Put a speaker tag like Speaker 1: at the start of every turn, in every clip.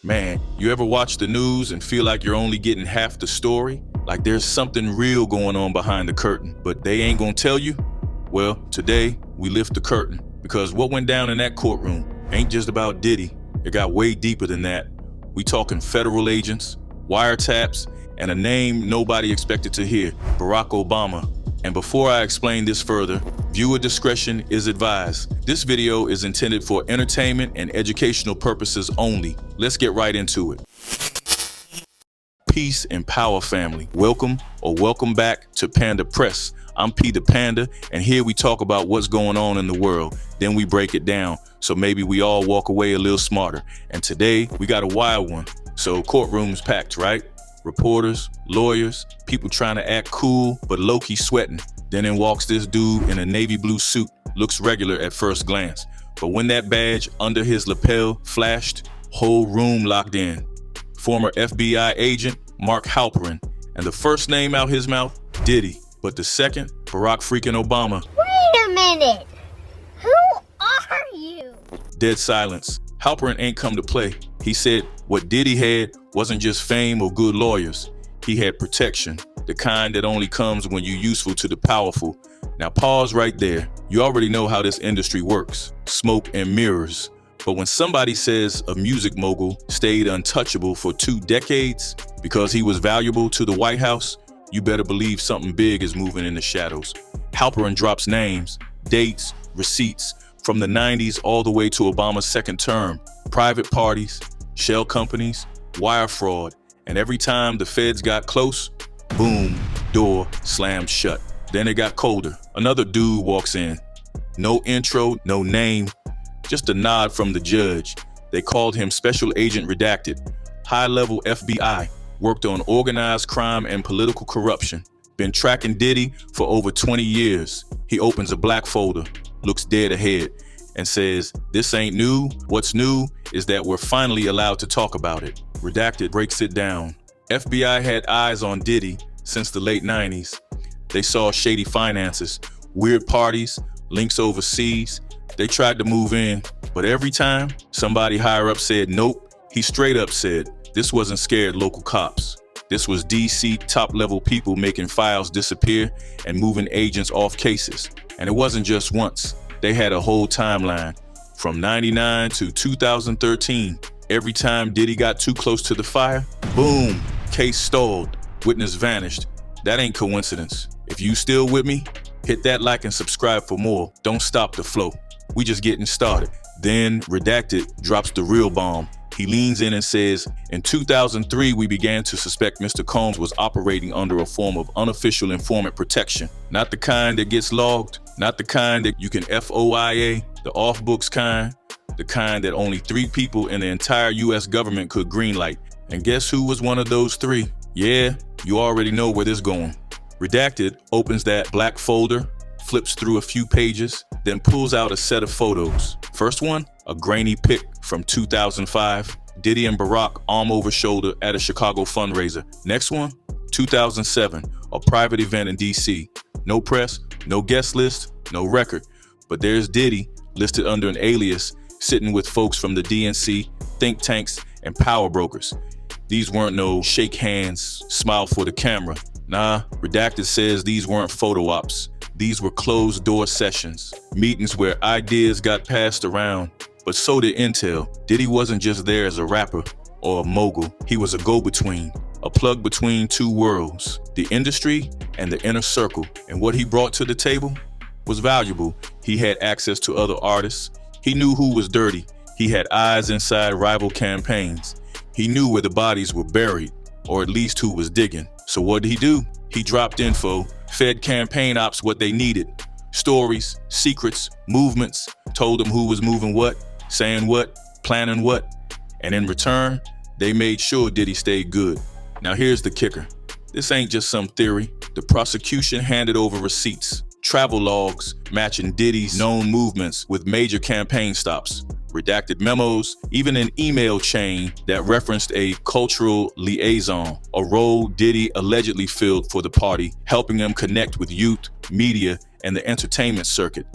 Speaker 1: Man, you ever watch the news and feel like you're only getting half the story? Like there's something real going on behind the curtain, but they ain't gonna tell you? Well, today we lift the curtain because what went down in that courtroom ain't just about Diddy. It got way deeper than that. We talking federal agents, wiretaps, and a name nobody expected to hear, Barack Obama. And before I explain this further, viewer discretion is advised. This video is intended for entertainment and educational purposes only. Let's get right into it. Peace and power, family. Welcome or welcome back to Panda Press. I'm P the Panda, and here we talk about what's going on in the world. Then we break it down, so maybe we all walk away a little smarter. And today, we got a wild one. So courtroom's packed, right? Reporters, lawyers, people trying to act cool, but low-key sweating. Then in walks this dude in a navy blue suit. Looks regular at first glance. But when that badge under his lapel flashed, whole room locked in. Former FBI agent Mark Halperin, and the first name out his mouth, Diddy. But the second, Barack freaking Obama.
Speaker 2: Wait a minute! Who are you?
Speaker 1: Dead silence. Halperin ain't come to play. He said what Diddy had wasn't just fame or good lawyers. He had protection, the kind that only comes when you're useful to the powerful. Now pause right there. You already know how this industry works. Smoke and mirrors. But when somebody says a music mogul stayed untouchable for 2 decades because he was valuable to the White House, you better believe something big is moving in the shadows. Halperin drops names, dates, receipts from the 90s all the way to Obama's second term. Private parties, shell companies, wire fraud, and every time the feds got close, boom, door slammed shut. Then it got colder. Another dude walks in. No intro, no name, just a nod from the judge. They called him Special Agent Redacted. High-level FBI, worked on organized crime and political corruption. Been tracking Diddy for over 20 years. He opens a black folder, looks dead ahead, and says, "This ain't new. What's new is that we're finally allowed to talk about it." Redacted breaks it down. FBI had eyes on Diddy since the late 90s. They saw shady finances, weird parties, links overseas. They tried to move in, but every time somebody higher up said nope, he straight up said, this wasn't scared local cops. This was DC top-level people making files disappear and moving agents off cases. And it wasn't just once. They had a whole timeline. From 99 to 2013, every time Diddy got too close to the fire, boom, case stalled, witness vanished. That ain't coincidence. If you still with me, hit that like and subscribe for more. Don't stop the flow. We just getting started. Then Redacted drops the real bomb. He leans in and says, in 2003, we began to suspect Mr. Combs was operating under a form of unofficial informant protection. Not the kind that gets logged, not the kind that you can FOIA, the off-books kind, the kind that only 3 people in the entire US government could greenlight. And guess who was one of those 3? Yeah, you already know where this is going. Redacted opens that black folder, flips through a few pages, then pulls out a set of photos. First one, a grainy pic from 2005, Diddy and Barack arm over shoulder at a Chicago fundraiser. Next one, 2007, a private event in DC. No press, no guest list, no record. But there's Diddy, listed under an alias, sitting with folks from the DNC, think tanks, and power brokers. These weren't no shake hands, smile for the camera. Nah, Redacted says these weren't photo ops. These were closed-door sessions, meetings where ideas got passed around, but so did intel. Diddy wasn't just there as a rapper or a mogul. He was a go-between, a plug between 2 worlds, the industry and the inner circle. And what he brought to the table was valuable. He had access to other artists. He knew who was dirty. He had eyes inside rival campaigns. He knew where the bodies were buried, or at least who was digging. So what did he do? He dropped info, fed campaign ops what they needed. Stories, secrets, movements, told them who was moving what, saying what, planning what. And in return, they made sure Diddy stayed good. Now here's the kicker. This ain't just some theory. The prosecution handed over receipts, travel logs matching Diddy's known movements with major campaign stops, redacted memos, even an email chain that referenced a cultural liaison, a role Diddy allegedly filled for the party, helping them connect with youth, media, and the entertainment circuit.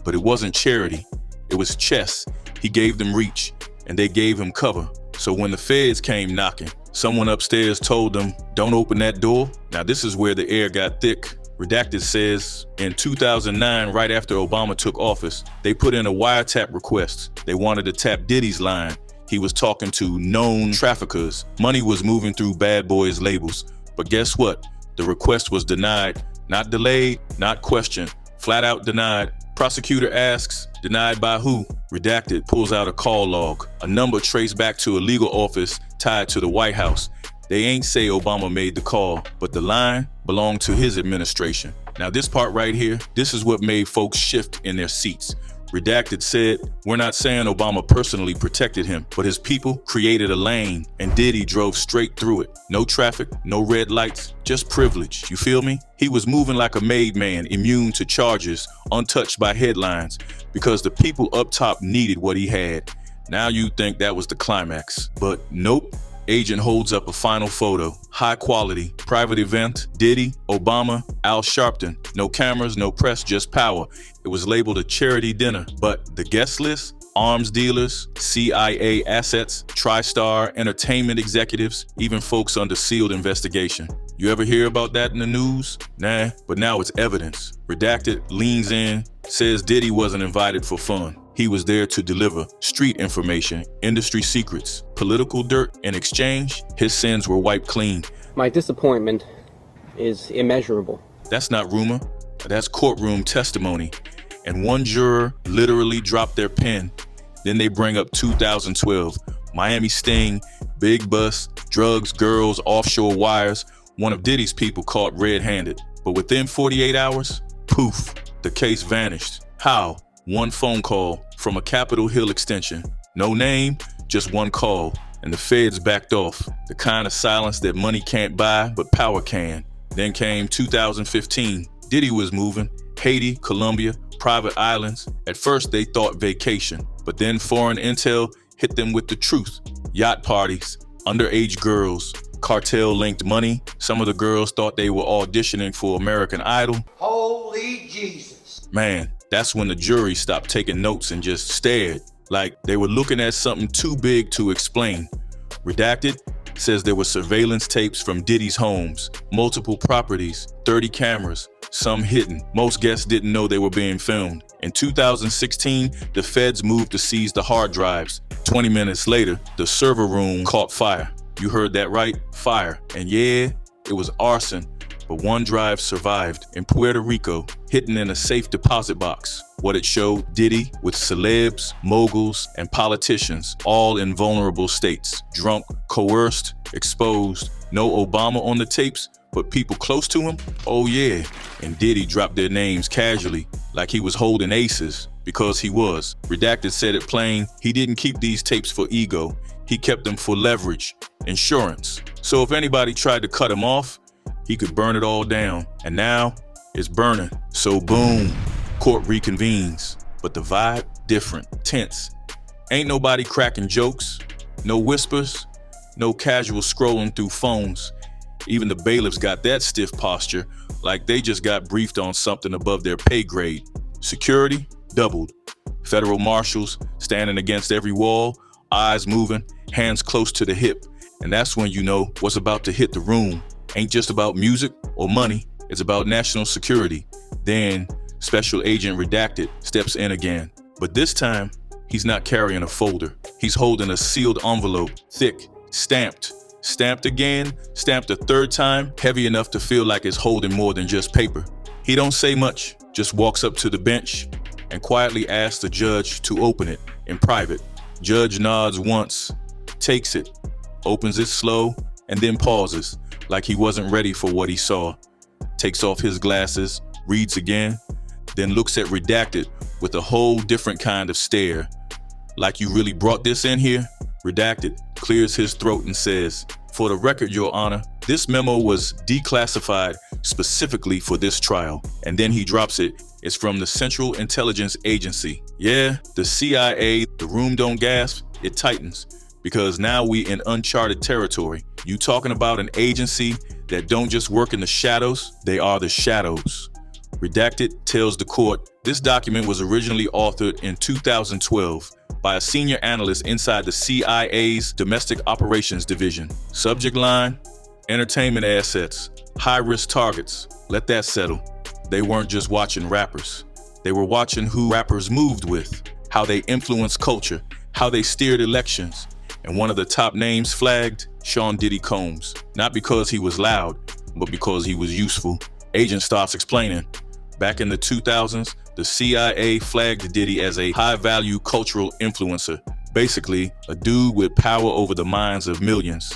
Speaker 1: But it wasn't charity, it was chess. He gave them reach, and they gave him cover. So when the feds came knocking, someone upstairs told them, don't open that door. Now this is where the air got thick. Redacted says in 2009, right after Obama took office, they put in a wiretap request. They wanted to tap Diddy's line. He was talking to known traffickers. Money was moving through Bad Boys labels. But guess what? The request was denied. Not delayed, not questioned. Flat out denied. Prosecutor asks, denied by who? Redacted pulls out a call log, a number traced back to a legal office tied to the White House. They ain't say Obama made the call, but the line belonged to his administration. Now this part right here, this is what made folks shift in their seats. Redacted said, we're not saying Obama personally protected him, but his people created a lane and Diddy drove straight through it. No traffic, no red lights, just privilege. You feel me? He was moving like a made man, immune to charges, untouched by headlines, because the people up top needed what he had. Now you think that was the climax, but nope. Agent holds up a final photo. High quality, private event, Diddy, Obama, Al Sharpton. No cameras, no press, just power. It was labeled a charity dinner, but the guest list? Arms dealers, CIA assets, TriStar, entertainment executives, even folks under sealed investigation. You ever hear about that in the news? Nah, but now it's evidence. Redacted leans in, says Diddy wasn't invited for fun. He was there to deliver street information, industry secrets, political dirt. In exchange, his sins were wiped clean.
Speaker 3: My disappointment is immeasurable.
Speaker 1: That's not rumor, that's courtroom testimony. And one juror literally dropped their pen. Then they bring up 2012, Miami sting, big bus, drugs, girls, offshore wires. One of Diddy's people caught red-handed. But within 48 hours, poof, the case vanished. How? One phone call from a Capitol Hill extension. No name, just one call. And the feds backed off. The kind of silence that money can't buy, but power can. Then came 2015. Diddy was moving. Haiti, Colombia, private islands. At first they thought vacation, but then foreign intel hit them with the truth. Yacht parties, underage girls, cartel-linked money. Some of the girls thought they were auditioning for American Idol.
Speaker 4: Holy Jesus.
Speaker 1: Man, that's when the jury stopped taking notes and just stared, like they were looking at something too big to explain. Redacted says there were surveillance tapes from Diddy's homes, multiple properties, 30 cameras, some hidden. Most guests didn't know they were being filmed. In 2016, the feds moved to seize the hard drives. 20 minutes later, the server room caught fire. You heard that right, fire. And yeah, it was arson. But one drive survived in Puerto Rico, hidden in a safe deposit box. What it showed, Diddy with celebs, moguls, and politicians, all in vulnerable states. Drunk, coerced, exposed. No Obama on the tapes, but people close to him? Oh yeah. And Diddy dropped their names casually, like he was holding aces, because he was. Redacted said it plain, he didn't keep these tapes for ego. He kept them for leverage, insurance. So if anybody tried to cut him off, he could burn it all down. And now it's burning. So boom, court reconvenes. But the vibe, different, tense. Ain't nobody cracking jokes, no whispers, no casual scrolling through phones. Even the bailiffs got that stiff posture, like they just got briefed on something above their pay grade. Security, doubled. Federal marshals standing against every wall, eyes moving, hands close to the hip. And that's when you know what's about to hit the room. Ain't just about music or money, it's about national security. Then Special Agent Redacted steps in again. But this time, he's not carrying a folder. He's holding a sealed envelope, thick, stamped. Stamped again, stamped a third time, heavy enough to feel like it's holding more than just paper. He don't say much, just walks up to the bench and quietly asks the judge to open it in private. Judge nods once, takes it, opens it slow, and then pauses, like he wasn't ready for what he saw. Takes off his glasses, reads again, then looks at Redacted with a whole different kind of stare. Like you really brought this in here? Redacted clears his throat and says, "For the record, Your Honor, this memo was declassified specifically for this trial." And then he drops it. It's from the Central Intelligence Agency. Yeah, the CIA, the room don't gasp, it tightens. Because now we in uncharted territory. You talking about an agency that don't just work in the shadows, they are the shadows. Redacted tells the court this document was originally authored in 2012 by a senior analyst inside the CIA's Domestic Operations Division. Subject line: entertainment assets, high-risk targets. Let that settle. They weren't just watching rappers. They were watching who rappers moved with, how they influenced culture, how they steered elections. And one of the top names flagged, Sean Diddy Combs. Not because he was loud, but because he was useful. Agent starts explaining. Back in the 2000s, the CIA flagged Diddy as a high-value cultural influencer. Basically, a dude with power over the minds of millions.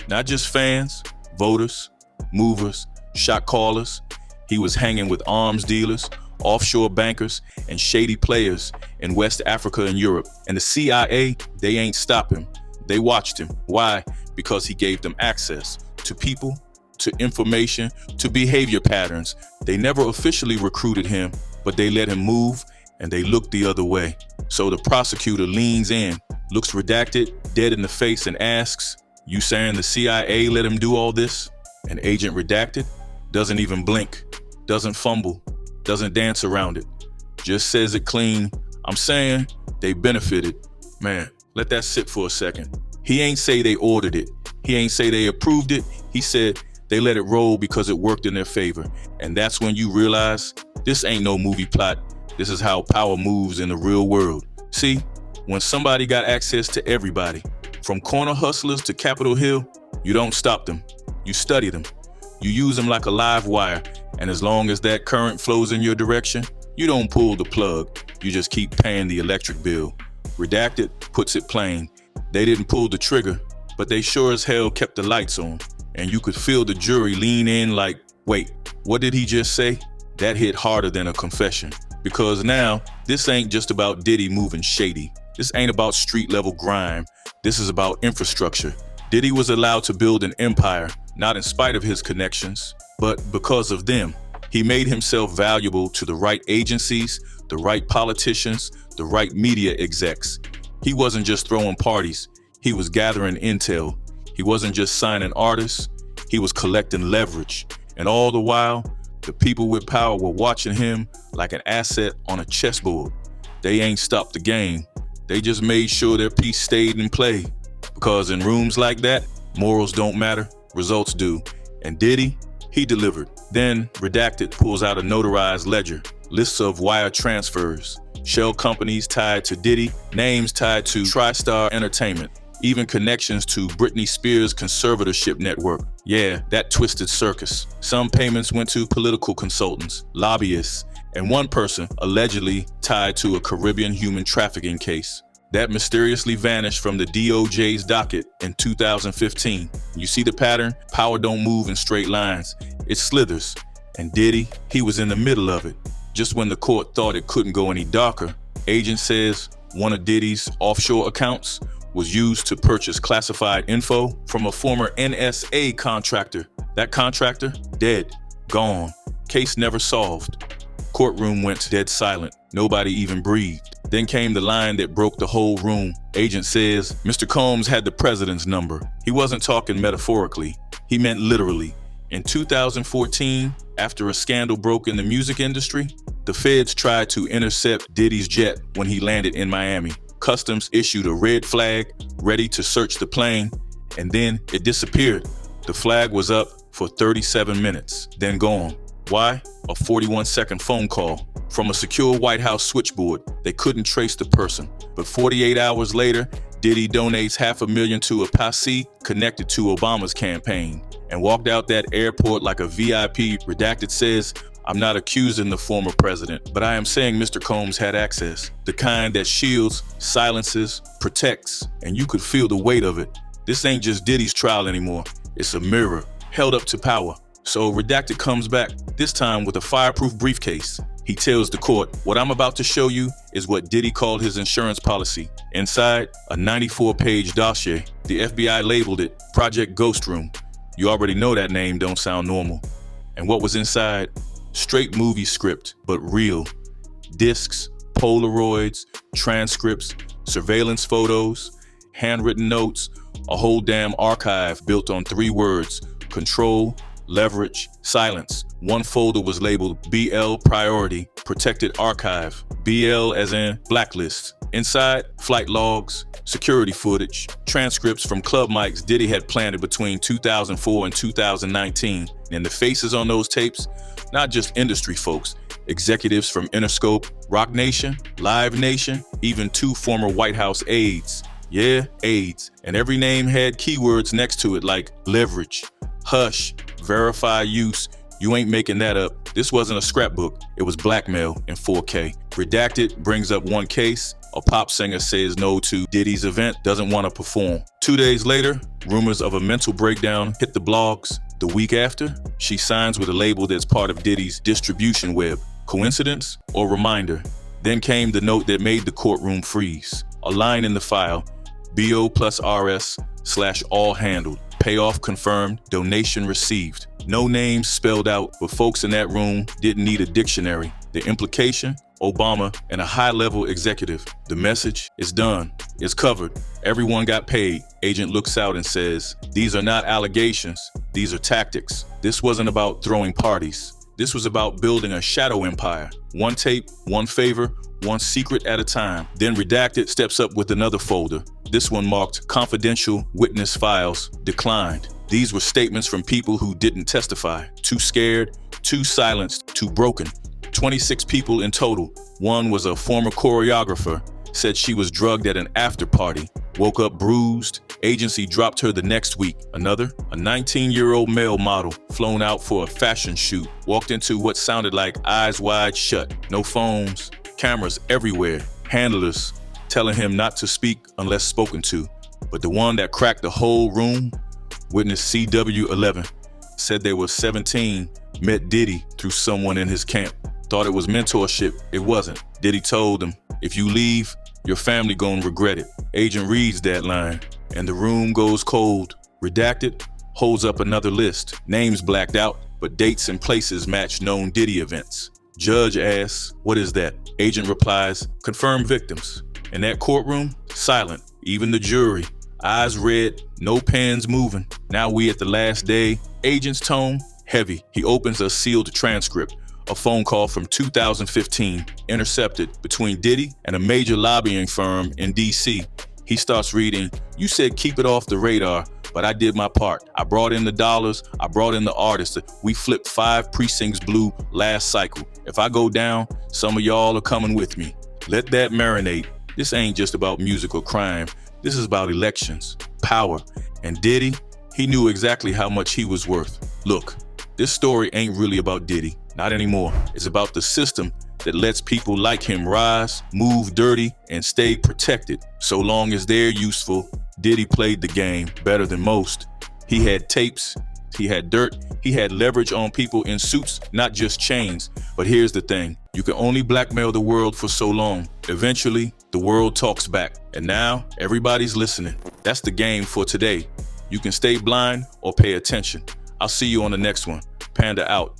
Speaker 1: Not just fans, voters, movers, shot callers. He was hanging with arms dealers, offshore bankers, and shady players in West Africa and Europe. And the CIA, they ain't stop him. They watched him. Why? Because he gave them access to people, to information, to behavior patterns. They never officially recruited him, but they let him move and they looked the other way. So the prosecutor leans in, looks Redacted dead in the face and asks, "You saying the CIA let him do all this?" And Agent Redacted doesn't even blink, doesn't fumble, doesn't dance around it, just says it clean. "I'm saying they benefited." Man, let that sit for a second. He ain't say they ordered it. He ain't say they approved it. He said they let it roll because it worked in their favor. And that's when you realize this ain't no movie plot. This is how power moves in the real world. See, when somebody got access to everybody, from corner hustlers to Capitol Hill, you don't stop them. You study them. You use them like a live wire. And as long as that current flows in your direction, you don't pull the plug. You just keep paying the electric bill. Redacted puts it plain. They didn't pull the trigger, but they sure as hell kept the lights on. And you could feel the jury lean in like, wait, what did he just say? That hit harder than a confession. Because now, this ain't just about Diddy moving shady. This ain't about street level grime. This is about infrastructure. Diddy was allowed to build an empire, not in spite of his connections, but because of them. He made himself valuable to the right agencies, the right politicians, the right media execs. He wasn't just throwing parties. He was gathering intel. He wasn't just signing artists. He was collecting leverage. And all the while, the people with power were watching him like an asset on a chessboard. They ain't stopped the game. They just made sure their piece stayed in play. Because in rooms like that, morals don't matter, results do. And Diddy, he delivered. Then Redacted pulls out a notarized ledger, lists of wire transfers, shell companies tied to Diddy, names tied to TriStar Entertainment, even connections to Britney Spears' conservatorship network. Yeah, that twisted circus. Some payments went to political consultants, lobbyists, and one person allegedly tied to a Caribbean human trafficking case that mysteriously vanished from the DOJ's docket in 2015. You see the pattern? Power don't move in straight lines. It slithers. And Diddy, he was in the middle of it. Just when the court thought it couldn't go any darker, agent says one of Diddy's offshore accounts was used to purchase classified info from a former NSA contractor. That contractor, dead, gone. Case never solved. Courtroom went dead silent. Nobody even breathed. Then came the line that broke the whole room. Agent says, Mr. Combs had the president's number. He wasn't talking metaphorically. He meant literally. In 2014, after a scandal broke in the music industry, the feds tried to intercept Diddy's jet when he landed in Miami. Customs issued a red flag, ready to search the plane, and then it disappeared. The flag was up for 37 minutes, then gone. Why? A 41-second phone call from a secure White House switchboard. They couldn't trace the person. But 48 hours later, Diddy donates $500,000 to a posse connected to Obama's campaign and walked out that airport like a VIP. Redacted says, I'm not accusing the former president, but I am saying Mr. Combs had access. The kind that shields, silences, protects, and you could feel the weight of it. This ain't just Diddy's trial anymore. It's a mirror held up to power. So Redacted comes back, this time with a fireproof briefcase. He tells the court, what I'm about to show you is what Diddy called his insurance policy. Inside, a 94-page dossier. The FBI labeled it Project Ghost Room. You already know that name don't sound normal. And what was inside? Straight movie script, but real. Discs, Polaroids, transcripts, surveillance photos, handwritten notes, a whole damn archive built on 3 words: control, leverage, silence. One folder was labeled BL Priority, Protected Archive. BL as in blacklist. Inside, flight logs, security footage, transcripts from club mics Diddy had planted between 2004 and 2019. And the faces on those tapes, not just industry folks, executives from Interscope, Rock Nation, Live Nation, even 2 former White House aides. Yeah, aides. And every name had keywords next to it like leverage, hush, verify use. You ain't making that up. This wasn't a scrapbook. It was blackmail in 4K. Redacted brings up one case. A pop singer says no to Diddy's event, doesn't want to perform. 2 days later, rumors of a mental breakdown hit the blogs. The week after, she signs with a label that's part of Diddy's distribution web. Coincidence or reminder? Then came the note that made the courtroom freeze. A line in the file, BO plus RS / all handled. Payoff confirmed, donation received. No names spelled out, but folks in that room didn't need a dictionary. The implication? Obama and a high-level executive. The message is done. It's covered. Everyone got paid. Agent looks out and says, these are not allegations. These are tactics. This wasn't about throwing parties. This was about building a shadow empire. One tape, one favor, one secret at a time. Then Redacted steps up with another folder. This one marked confidential witness files declined. These were statements from people who didn't testify. Too scared, too silenced, too broken. 26 people in total. One was a former choreographer, said she was drugged at an after party, woke up bruised. Agency dropped her the next week. Another, a 19-year-old male model, flown out for a fashion shoot, walked into what sounded like eyes wide shut. No phones, cameras everywhere, handlers telling him not to speak unless spoken to. But the one that cracked the whole room, witness CW11, said they were 17, met Diddy through someone in his camp. Thought it was mentorship. It wasn't. Diddy told them, if you leave, your family gonna regret it. Agent reads that line, and the room goes cold. Redacted holds up another list. Names blacked out, but dates and places match known Diddy events. Judge asks, what is that? Agent replies, confirmed victims. In that courtroom, silent. Even the jury. Eyes red, no pens moving. Now we at the last day. Agent's tone, heavy. He opens a sealed transcript. A phone call from 2015, intercepted between Diddy and a major lobbying firm in DC. He starts reading, you said keep it off the radar, but I did my part. I brought in the dollars, I brought in the artists. We flipped 5 precincts blue last cycle. If I go down, some of y'all are coming with me. Let that marinate. This ain't just about music or crime. This is about elections, power. And Diddy, he knew exactly how much he was worth. Look, this story ain't really about Diddy. Not anymore. It's about the system that lets people like him rise, move dirty, and stay protected. So long as they're useful, Diddy played the game better than most. He had tapes, he had dirt, he had leverage on people in suits, not just chains. But here's the thing, you can only blackmail the world for so long. Eventually, the world talks back. And now, everybody's listening. That's the game for today. You can stay blind or pay attention. I'll see you on the next one. Panda out.